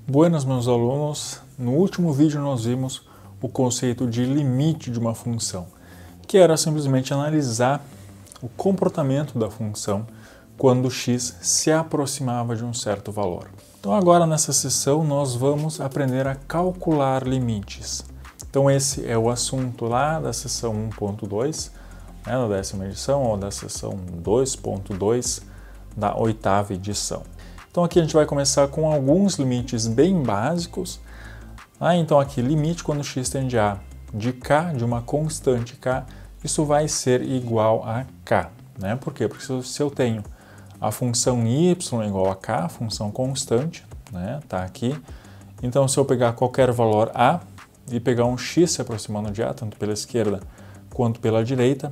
Buenas, meus alunos! No último vídeo nós vimos o conceito de limite de uma função, que era simplesmente analisar o comportamento da função quando x se aproximava de um certo valor. Então agora nessa sessão nós vamos aprender a calcular limites. Então esse é o assunto lá da sessão 1.2, da 10ª edição, ou da sessão 2.2 da 8ª edição. Então aqui a gente vai começar com alguns limites bem básicos. Então aqui, limite quando x tende a de k, de uma constante k, isso vai ser igual a k. Por quê? Porque se eu tenho a função y igual a k, função constante, tá aqui. Então se eu pegar qualquer valor a e pegar um x se aproximando de a, tanto pela esquerda quanto pela direita,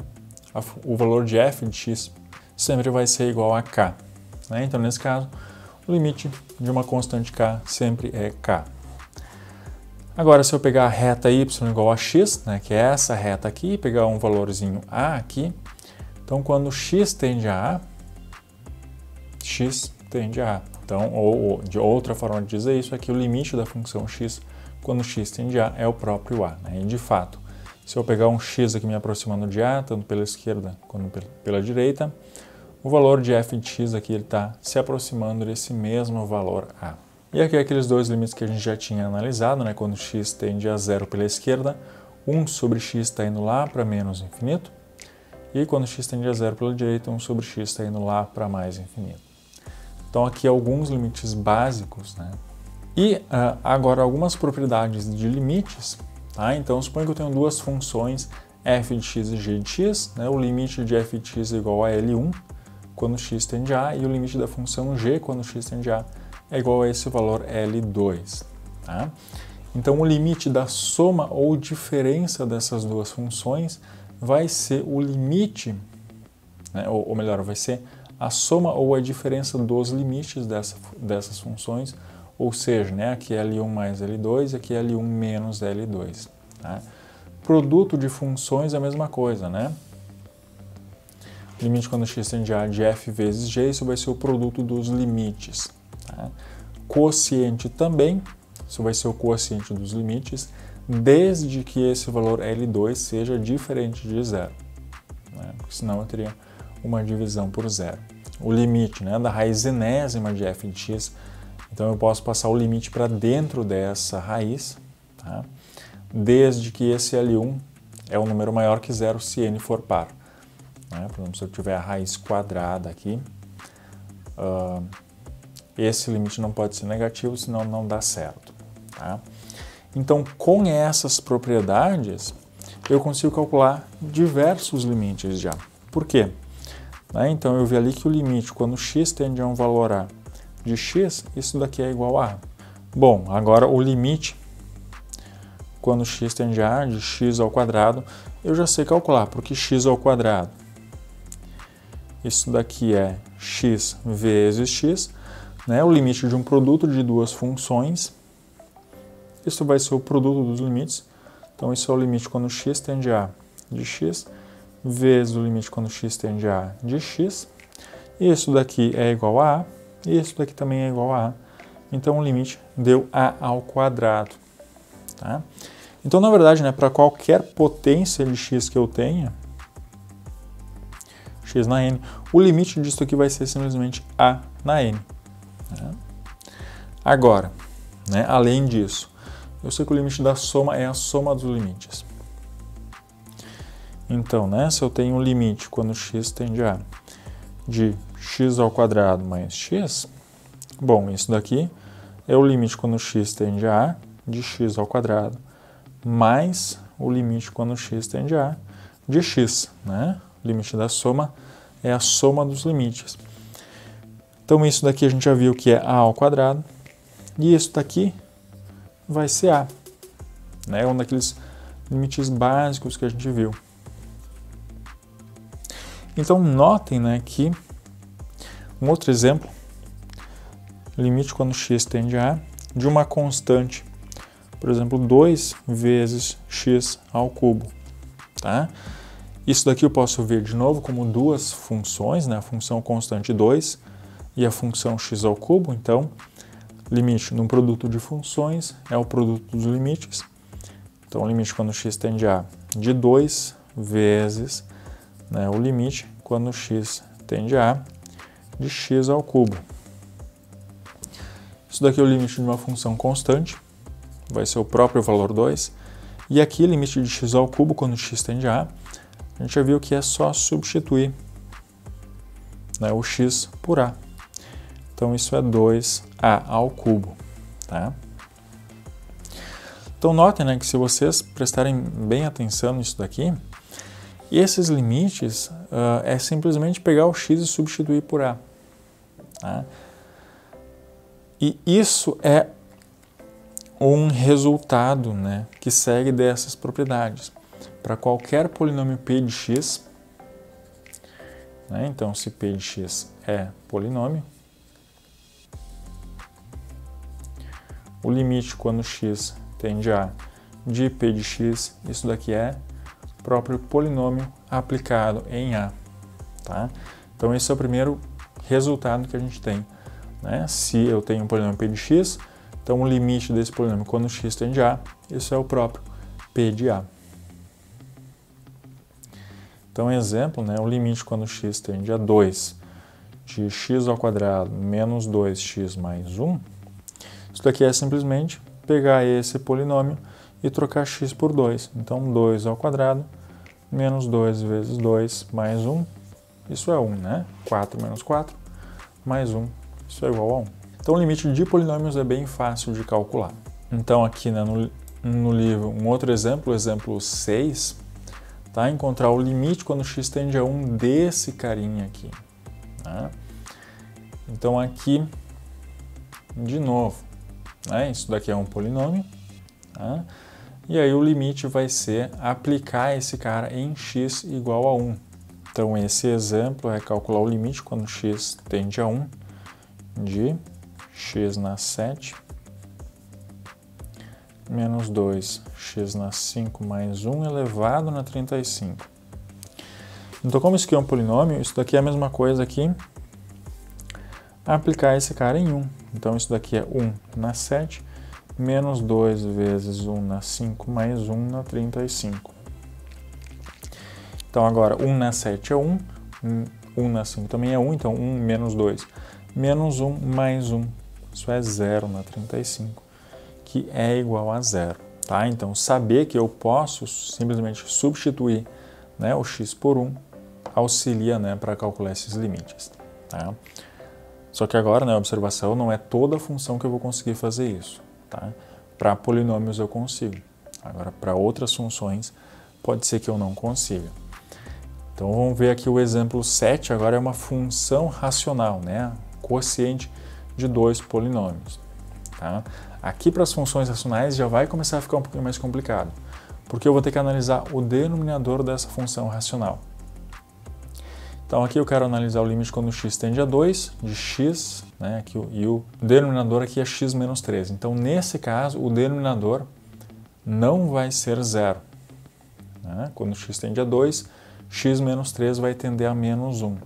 o valor de f de x sempre vai ser igual a k. Então nesse caso, o limite de uma constante k sempre é k. Agora, se eu pegar a reta y igual a x, que é essa reta aqui, e pegar um valorzinho a aqui, então quando x tende a x tende a. Então, ou de outra forma de dizer isso, é que o limite da função x, quando x tende a, é o próprio a. E de fato, se eu pegar um x aqui me aproximando de a, tanto pela esquerda quanto pela direita, o valor de f de x aqui está se aproximando desse mesmo valor a. E aqui aqueles dois limites que a gente já tinha analisado, quando x tende a zero pela esquerda, 1 sobre x está indo lá para menos infinito, e quando x tende a zero pela direita, 1 sobre x está indo lá para mais infinito. Então aqui alguns limites básicos. E agora algumas propriedades de limites. Então suponha que eu tenho duas funções, f de x e g de x, o limite de f de x é igual a L1, quando x tende a, e o limite da função g, quando x tende a, é igual a esse valor L2. Então, o limite da soma ou diferença dessas duas funções vai ser o limite, ou melhor, vai ser a soma ou a diferença dos limites dessas funções, ou seja, aqui é L1 mais L2 e aqui é L1 menos L2. Produto de funções é a mesma coisa, Limite quando x tende a de f vezes g, isso vai ser o produto dos limites. Quociente também, isso vai ser o quociente dos limites, desde que esse valor L2 seja diferente de zero. Porque senão eu teria uma divisão por zero. O limite da raiz enésima de f de x, então eu posso passar o limite para dentro dessa raiz, desde que esse L1 é um número maior que zero se n for par. Por exemplo, se eu tiver a raiz quadrada aqui, esse limite não pode ser negativo, senão não dá certo. Então, com essas propriedades, eu consigo calcular diversos limites já. Por quê? Então, eu vi ali que o limite, quando x tende a um valor a de x, isso daqui é igual a. Bom, agora o limite, quando x tende a de x ao quadrado, eu já sei calcular, porque x ao quadrado, isso daqui é x vezes x, o limite de um produto de duas funções. Isso vai ser o produto dos limites. Então, isso é o limite quando x tende a de x, vezes o limite quando x tende a de x. Isso daqui é igual a a, e isso daqui também é igual a a. Então, o limite deu a ao quadrado. Então, na verdade, para qualquer potência de x que eu tenha, x na n, o limite disso aqui vai ser simplesmente a na n. Agora, além disso, eu sei que o limite da soma é a soma dos limites. Então, se eu tenho um limite quando x tende a de x ao quadrado mais x, bom, isso daqui é o limite quando x tende a de x ao quadrado mais o limite quando x tende a de x. O limite da soma é a soma dos limites. Então, isso daqui a gente já viu que é a ao quadrado, e isso daqui vai ser a. Um daqueles limites básicos que a gente viu. Então, notem que um outro exemplo, limite quando x tende a de uma constante, por exemplo, 2 vezes x ao cubo. Isso daqui eu posso ver de novo como duas funções, a função constante 2 e a função x ao cubo. Então, limite num produto de funções é o produto dos limites. Então, o limite quando x tende a de 2 vezes, né, o limite quando x tende a de x ao cubo. Isso daqui é o limite de uma função constante, vai ser o próprio valor 2. E aqui, limite de x ao cubo quando x tende a gente já viu que é só substituir, né, o x por a. Então, isso é 2a ao cubo. Tá? Então, notem, né, que se vocês prestarem bem atenção nisso daqui, esses limites é simplesmente pegar o x e substituir por a. Tá? E isso é um resultado, né, que segue dessas propriedades. Para qualquer polinômio p de x, né, então se p de x é polinômio, o limite quando x tende a de p de x, isso daqui é próprio polinômio aplicado em a. Tá? Então esse é o primeiro resultado que a gente tem. Né? Se eu tenho um polinômio p de x, então o limite desse polinômio quando x tende a, isso é o próprio p de a. Então, exemplo, né, o limite quando x tende a 2 de x ao quadrado menos 2x mais 1, isso daqui é simplesmente pegar esse polinômio e trocar x por 2. Então, 2 ao quadrado menos 2 vezes 2 mais 1, isso é 1, né? 4 menos 4 mais 1, isso é igual a 1. Então, o limite de polinômios é bem fácil de calcular. Então, aqui, né, no livro, um outro exemplo, exemplo 6, tá? Encontrar o limite quando x tende a 1 desse carinha aqui. Tá? Então, aqui, de novo, né? Isso daqui é um polinômio. Tá? E aí, o limite vai ser aplicar esse cara em x igual a 1. Então, esse exemplo é calcular o limite quando x tende a 1 de x na 7 menos 2x na 5 mais 1 elevado na 35. Então, como isso aqui é um polinômio, isso daqui é a mesma coisa aqui, aplicar esse cara em 1. Então, isso daqui é 1 na 7 menos 2 vezes 1 na 5 mais 1 na 35. Então, agora, 1 na 7 é 1, 1 na 5 também é 1, então 1 menos 2 menos 1 mais 1, isso é 0 na 35. Que é igual a 0. Tá? Então, saber que eu posso simplesmente substituir, né, o x por 1 auxilia, né, para calcular esses limites. Tá? Só que agora, né, a observação, não é toda função que eu vou conseguir fazer isso. Tá? Para polinômios eu consigo. Agora, para outras funções, pode ser que eu não consiga. Então, vamos ver aqui o exemplo 7, agora é uma função racional, né, quociente de dois polinômios. Tá? Aqui, para as funções racionais, já vai começar a ficar um pouquinho mais complicado, porque eu vou ter que analisar o denominador dessa função racional. Então, aqui eu quero analisar o limite quando x tende a 2 de x, né, aqui, e o denominador aqui é x menos 3. Então, nesse caso, o denominador não vai ser 0. Né? Quando x tende a 2, x menos 3 vai tender a menos 1.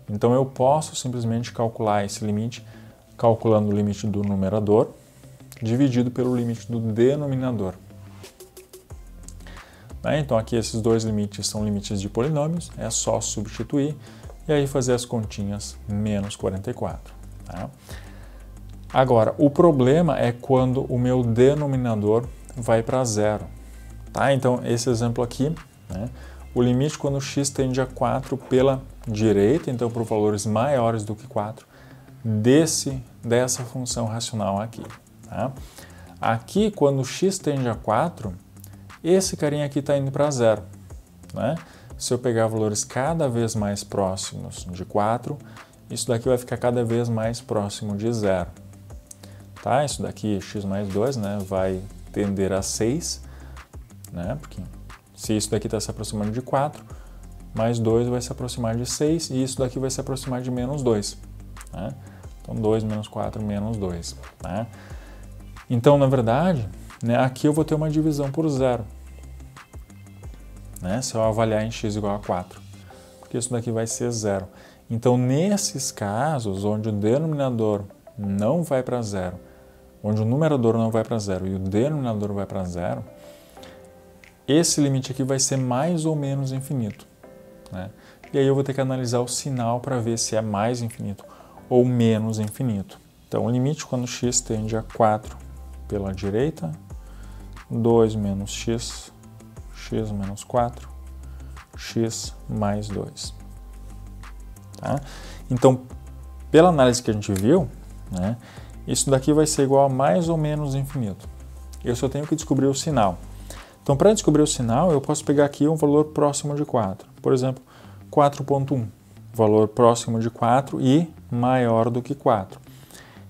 Então, eu posso simplesmente calcular esse limite calculando o limite do numerador dividido pelo limite do denominador. Então, aqui esses dois limites são limites de polinômios, é só substituir e aí fazer as continhas menos 44. Tá? Agora, o problema é quando o meu denominador vai para 0. Tá? Então, esse exemplo aqui, né, o limite quando x tende a 4 pela direita, então por valores maiores do que 4, dessa função racional aqui. Tá? Aqui, quando x tende a 4, esse carinha aqui está indo para 0. Né? Se eu pegar valores cada vez mais próximos de 4, isso daqui vai ficar cada vez mais próximo de 0. Tá? Isso daqui, x mais 2, né, vai tender a 6, né? Porque se isso daqui está se aproximando de 4, mais 2 vai se aproximar de 6, e isso daqui vai se aproximar de menos 2. Né? Então, 2 menos 4 menos 2. Tá? Então, na verdade, né, aqui eu vou ter uma divisão por 0. Né, se eu avaliar em x igual a 4. Porque isso daqui vai ser 0. Então, nesses casos, onde o denominador não vai para 0, onde o numerador não vai para zero e o denominador vai para zero, esse limite aqui vai ser mais ou menos infinito, né? E aí eu vou ter que analisar o sinal para ver se é mais infinito ou menos infinito. Então, o limite quando x tende a 4 pela direita, 2 menos x, x menos 4, x mais 2. Tá? Então, pela análise que a gente viu, né, isso daqui vai ser igual a mais ou menos infinito. Eu só tenho que descobrir o sinal. Então, para descobrir o sinal, eu posso pegar aqui um valor próximo de 4. Por exemplo, 4.1, valor próximo de 4 e maior do que 4.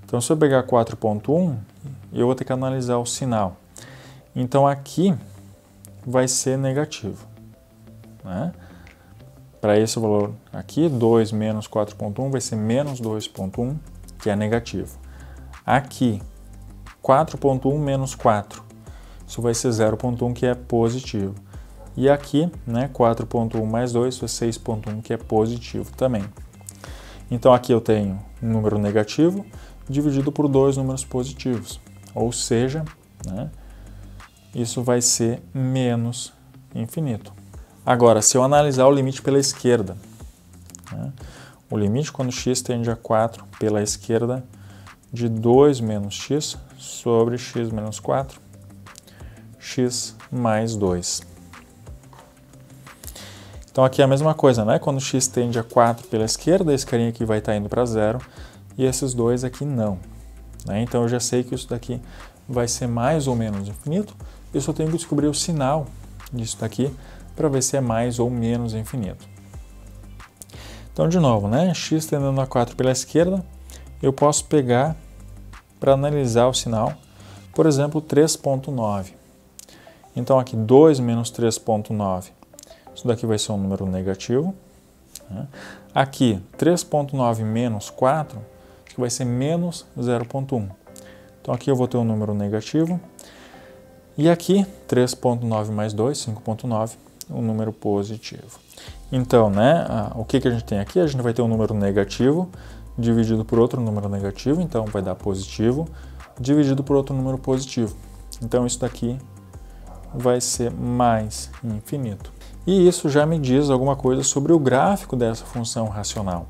Então, se eu pegar 4.1, eu vou ter que analisar o sinal. Então, aqui vai ser negativo, né? Para esse valor aqui, 2 menos 4.1 vai ser menos 2.1, que é negativo. Aqui, 4.1 menos 4, isso vai ser 0.1, que é positivo. E aqui, né, 4.1 mais 2, isso é 6.1, que é positivo também. Então, aqui eu tenho um número negativo dividido por dois números positivos. Ou seja, né, isso vai ser menos infinito. Agora, se eu analisar o limite pela esquerda, né, o limite quando x tende a 4 pela esquerda de 2 menos x sobre x menos 4, x mais 2. Então aqui é a mesma coisa, né? Quando x tende a 4 pela esquerda, esse carinha aqui vai estar indo para zero e esses dois aqui não, né? Então eu já sei que isso daqui vai ser mais ou menos infinito, eu só tenho que descobrir o sinal disso daqui para ver se é mais ou menos infinito. Então, de novo, né? X tendendo a 4 pela esquerda, eu posso pegar para analisar o sinal, por exemplo, 3.9. Então, aqui 2 menos 3.9, isso daqui vai ser um número negativo, né? Aqui, 3.9 menos 4, isso vai ser menos 0.1. Então, aqui eu vou ter um número negativo. E aqui, 3.9 mais 2, 5.9, um número positivo. Então, né, o que a gente tem aqui? A gente vai ter um número negativo dividido por outro número negativo, então vai dar positivo, dividido por outro número positivo. Então, isso daqui vai ser mais infinito. E isso já me diz alguma coisa sobre o gráfico dessa função racional,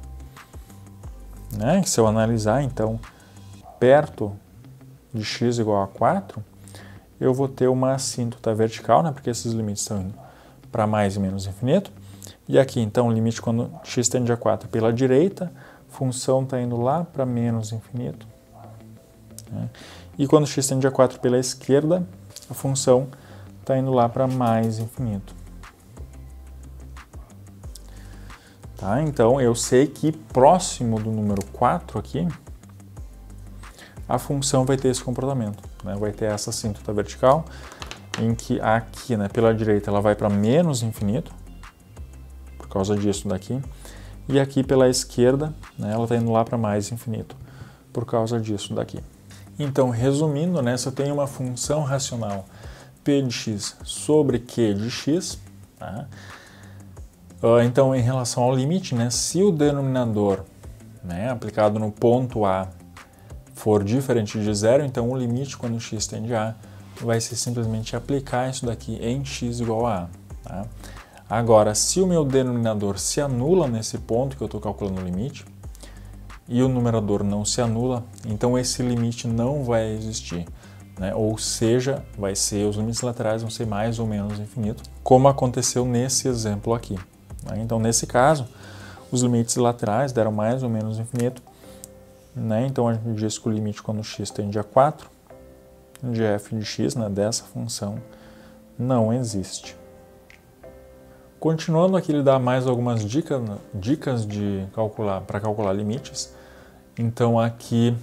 né? Se eu analisar, então, perto de x igual a 4, eu vou ter uma assíntota vertical, né? Porque esses limites estão indo para mais e menos infinito. E aqui, então, o limite quando x tende a 4 pela direita, a função está indo lá para menos infinito, né? E quando x tende a 4 pela esquerda, a função está indo lá para mais infinito. Tá? Então, eu sei que próximo do número 4 aqui, a função vai ter esse comportamento, né? Vai ter essa assíntota vertical, em que aqui, né, pela direita, ela vai para menos infinito, por causa disso daqui, e aqui pela esquerda, né, ela está indo lá para mais infinito, por causa disso daqui. Então, resumindo, né, se eu tenho uma função racional p de x sobre q de x, tá? Então, em relação ao limite, né, se o denominador, né, aplicado no ponto A for diferente de zero, então o limite quando x tende a vai ser simplesmente aplicar isso daqui em x igual a A. Tá? Agora, se o meu denominador se anula nesse ponto que eu estou calculando o limite, e o numerador não se anula, então esse limite não vai existir, né? Ou seja, os limites laterais vão ser mais ou menos infinito, como aconteceu nesse exemplo aqui. Né? Então, nesse caso, os limites laterais deram mais ou menos infinito, né? Então a gente diz que o limite quando x tende a 4 de f de x, né, dessa função, não existe. Continuando aqui, ele dá mais algumas dicas para calcular limites. Então aqui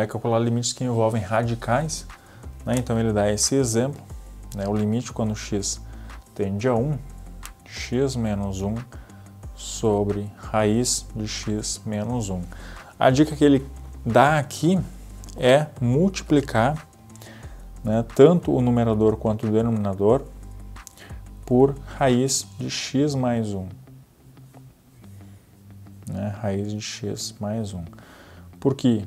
calcular limites que envolvem radicais, né? Então ele dá esse exemplo, né? O limite quando x tende a 1, x menos 1 sobre raiz de x menos 1. A dica que ele dá aqui é multiplicar, né, tanto o numerador quanto o denominador por raiz de x mais 1. Né, raiz de x mais 1. Por quê?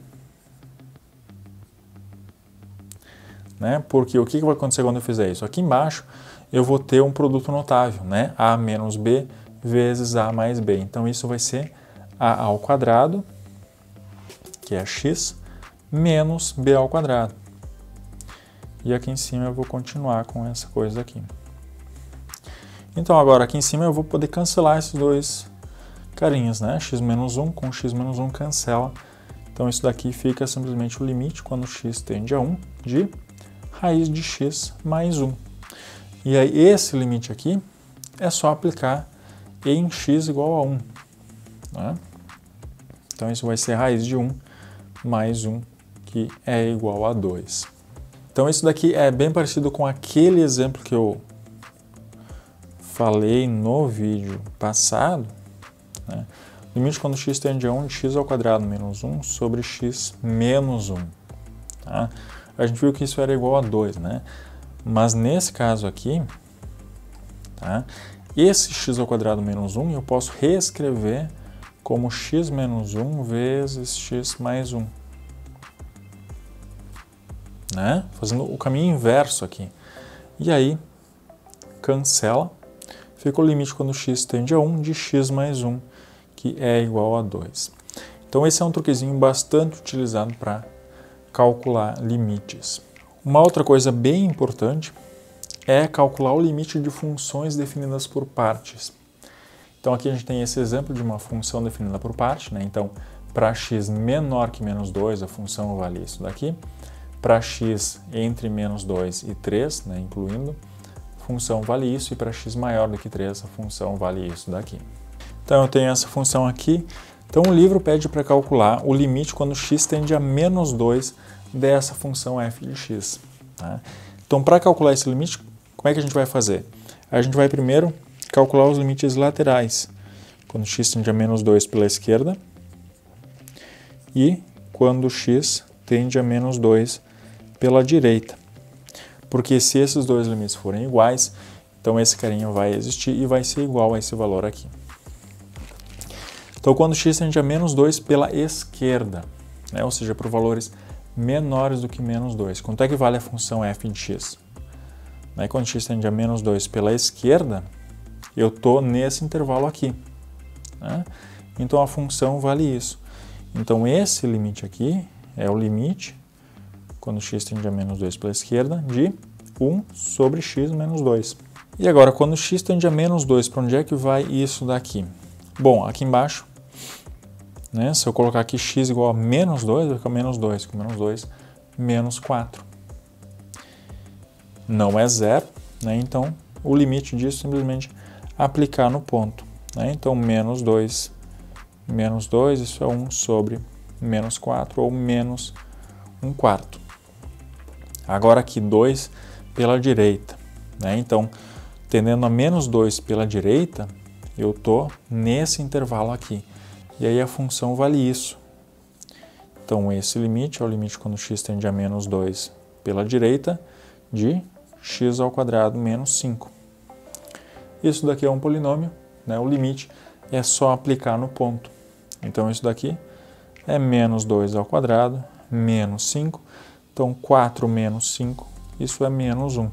né? Porque o que vai acontecer quando eu fizer isso? Aqui embaixo eu vou ter um produto notável, né? A menos B vezes A mais B. Então isso vai ser A ao quadrado, que é x, menos B ao quadrado. E aqui em cima eu vou continuar com essa coisa aqui. Então agora aqui em cima eu vou poder cancelar esses dois carinhas, né? X menos 1 com x menos 1 cancela. Então isso daqui fica simplesmente o limite quando x tende a 1 de raiz de x mais 1. E aí esse limite aqui é só aplicar em x igual a 1. Né? Então isso vai ser raiz de 1 mais 1, que é igual a 2. Então isso daqui é bem parecido com aquele exemplo que eu falei no vídeo passado, né? Limite quando x tende a 1 de x ao quadrado menos 1 sobre x menos 1. Tá? A gente viu que isso era igual a 2, né? Mas nesse caso aqui, tá? Esse x ao quadrado menos 1 eu posso reescrever como x menos 1 vezes x mais 1. Né? Fazendo o caminho inverso aqui. E aí, cancela. Fica o limite quando x tende a 1 de x mais 1, que é igual a 2. Então esse é um truquezinho bastante utilizado para calcular limites. Uma outra coisa bem importante é calcular o limite de funções definidas por partes. Então aqui a gente tem esse exemplo de uma função definida por parte, né? Então para x menor que menos 2, a função vale isso daqui. Para x entre menos 2 e 3, né, incluindo, a função vale isso, e para x maior do que 3, a função vale isso daqui. Então eu tenho essa função aqui. Então o livro pede para calcular o limite quando x tende a menos 2 dessa função f de x. Tá? Então para calcular esse limite, como é que a gente vai fazer? A gente vai primeiro calcular os limites laterais, quando x tende a menos 2 pela esquerda e quando x tende a menos 2 pela direita. Porque se esses dois limites forem iguais, então esse carinha vai existir e vai ser igual a esse valor aqui. Então quando x tende a menos 2 pela esquerda, né, ou seja, por valores menores do que menos 2, quanto é que vale a função f de x? Né, quando x tende a menos 2 pela esquerda, eu estou nesse intervalo aqui. Né? Então a função vale isso. Então esse limite aqui é o limite, quando x tende a menos 2 pela esquerda, de 1 sobre x menos 2. E agora, quando x tende a menos 2, para onde é que vai isso daqui? Bom, aqui embaixo, né, se eu colocar aqui x igual a menos 2, vai ficar menos 2, com menos 2, menos 4. Não é zero, né, então o limite disso é simplesmente aplicar no ponto. Né, então, menos 2, isso é 1 sobre menos 4, ou menos 1/4. Agora aqui 2 pela direita, né? Então, tendendo a menos 2 pela direita, eu estou nesse intervalo aqui. E aí a função vale isso. Então, esse limite é o limite quando x tende a menos 2 pela direita de x ao quadrado menos 5. Isso daqui é um polinômio, né? O limite é só aplicar no ponto. Então, isso daqui é menos 2 ao quadrado menos 5. Então, 4 menos 5, isso é menos 1.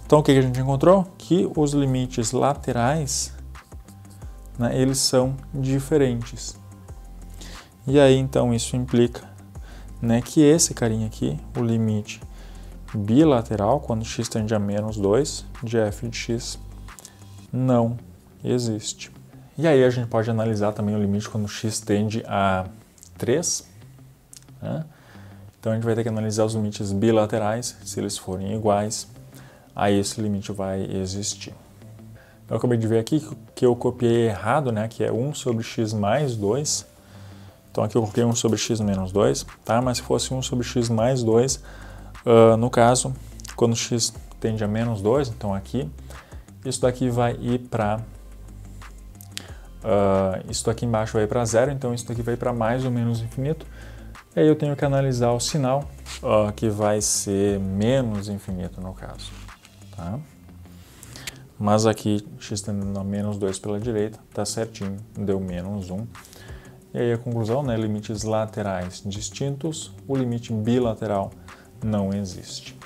Então, o que a gente encontrou? Que os limites laterais, né, eles são diferentes. E aí, então, isso implica, né, que esse carinha aqui, o limite bilateral, quando x tende a menos 2, de f de x, não existe. E aí a gente pode analisar também o limite quando x tende a 3, né? Então a gente vai ter que analisar os limites bilaterais, se eles forem iguais, aí esse limite vai existir. Eu acabei de ver aqui que eu copiei errado, né, que é 1 sobre x mais 2. Então aqui eu coloquei 1 sobre x menos 2, tá? Mas se fosse 1 sobre x mais 2, no caso, quando x tende a menos 2, então aqui, isso daqui vai ir para... isso daqui embaixo vai para 0, então isso daqui vai para mais ou menos infinito. E aí eu tenho que analisar o sinal, que vai ser menos infinito no caso. Tá? Mas aqui, x tendendo a menos 2 pela direita, tá certinho, deu menos 1. E aí a conclusão, né, limites laterais distintos, o limite bilateral não existe.